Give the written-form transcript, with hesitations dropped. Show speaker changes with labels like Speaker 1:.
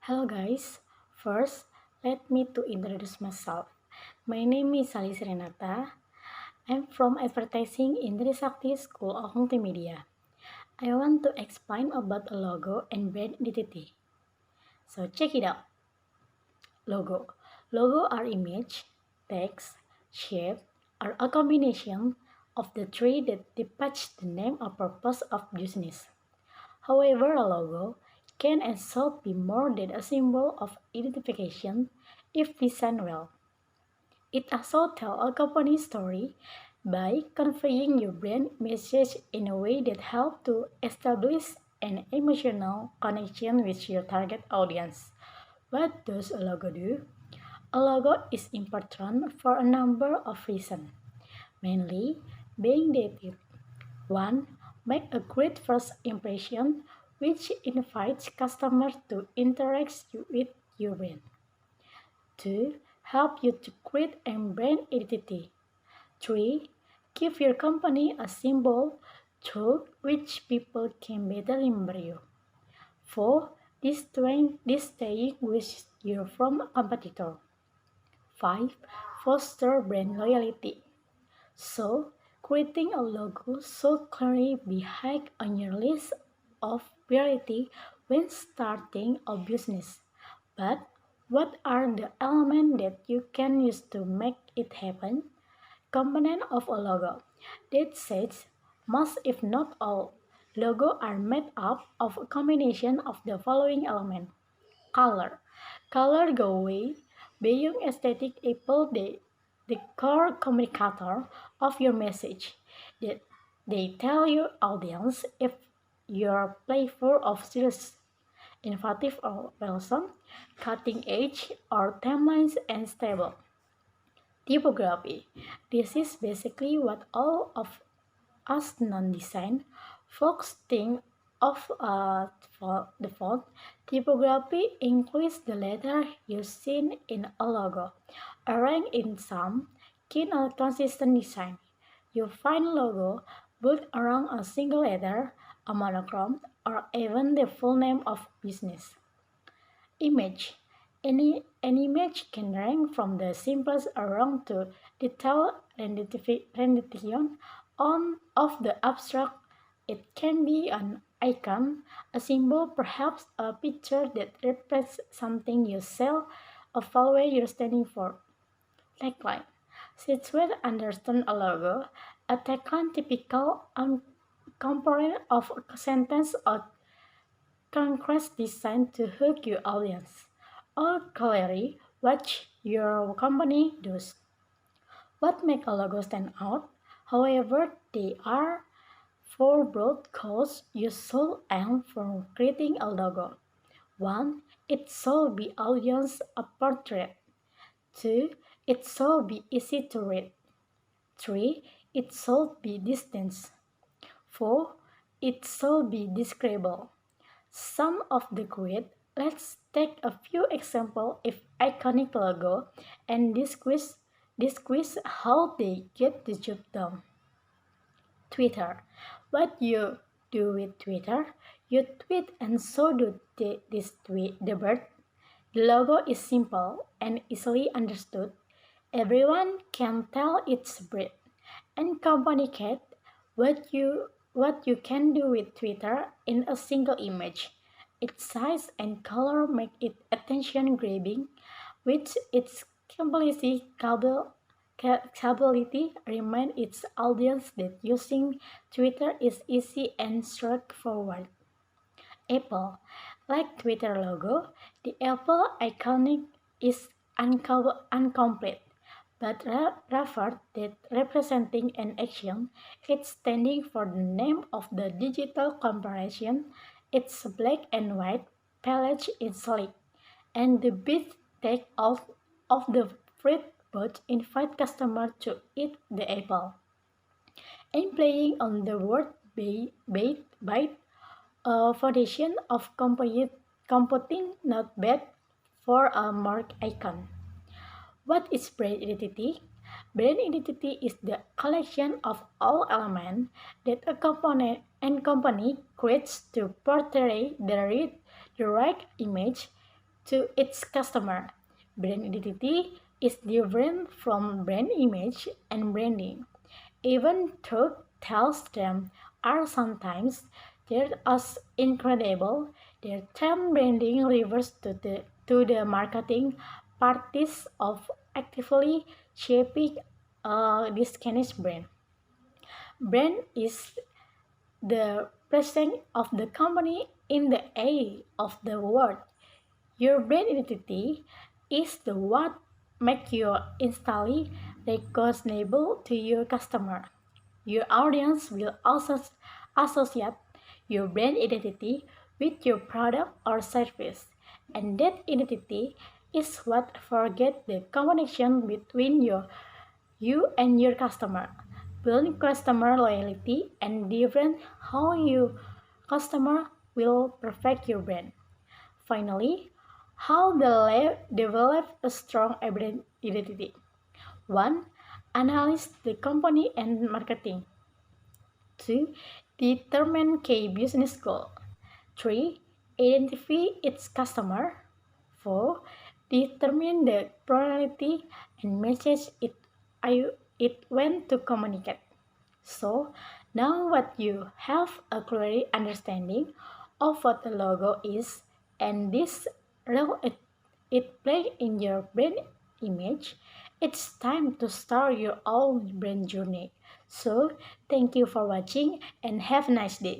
Speaker 1: Hello guys, first let me to introduce myself. My name is Salis Renata. I'm from Advertising in Trisakti School of Multimedia. I want to explain about a logo and brand identity. So check it out. Logo. Logo are image, text, shape, or a combination of the three that depict the name or purpose of business. However, a logo can and should be more than a symbol of identification if designed well. It also tells a company's story by conveying your brand message in a way that helps to establish an emotional connection with your target audience. What does a logo do? A logo is important for a number of reasons, mainly being that 1. Make a great first impression, which invites customers to interact with your brand. 2. Help you to create a brand identity. 3. Give your company a symbol through which people can better remember you. 4. Distinguish you from a competitor. 5. Foster brand loyalty. So, creating a logo should clearly be high on your list of priority when starting a business. But what are the elements that you can use to make it happen? Component of a logo. That says most if not all. Logo are made up of a combination of the following elements. Color. Color go way beyond aesthetic Apple the core communicator of your message. That they tell your audience if you're playful or serious, innovative or wholesome, cutting edge or timelines and stable. Typography. This is basically what all of us non-design folks think of for the font. Typography includes the letter you see in a logo, arranged in some keen or consistent design. You find logo built around a single letter, a monochrome, or even the full name of business. Image. An image can range from the simplest around to detailed rendition of the abstract. It can be an icon, a symbol, perhaps a picture that represents something you sell, a value you're standing for. Tagline. Since we understand a logo, a tagline typical component of a sentence or contrast designed to hook your audience, or clearly what your company does. What makes a logo stand out? However, there are four broad goals you should aim for creating a logo. 1. It should be audience a portrait. 2. It should be easy to read. 3. It should be distinct. 4. It should be describable. Some of the great, let's take a few examples of iconic logo and discuss how they get the job done. Twitter. What you do with Twitter? You tweet and so do the bird. The logo is simple and easily understood. Everyone can tell it's a bird and communicate what you can do with Twitter in a single image. Its size and color make it attention-grabbing, with its capability remind its audience that using Twitter is easy and straightforward. Apple, like Twitter logo, the Apple iconic is incomplete, but rather that representing an action, it's standing for the name of the digital corporation. Its black and white palette is sleek, and the big take of the fruit both invite customers to eat the apple. And playing on the word bite, a foundation of computing not bad for a mark icon. What is brand identity? Brand identity is the collection of all elements that a component and company creates to portray the right image. to its customer. Brand identity is different from brand image and branding. Even truth tells them are sometimes they're as incredible. Their term branding refers to the marketing practice of actively shaping this kind of brand. Brand is the presence of the company in the eye of the world. Your brand identity is the what make you instantly recognizable to your customer. Your audience will also associate your brand identity with your product or service, and that identity is what forget the connection between you and your customer. Building customer loyalty and different how your customer will perfect your brand. Finally, how develop a strong brand identity. 1. Analyze the company and marketing. 2. Determine key business goal. 3. Identify its customer. 4. Determine the priority and message it went to communicate. So, now that you have a clear understanding of what the logo is and this role it plays in your brand image, it's time to start your own brand journey. So, thank you for watching and have a nice day.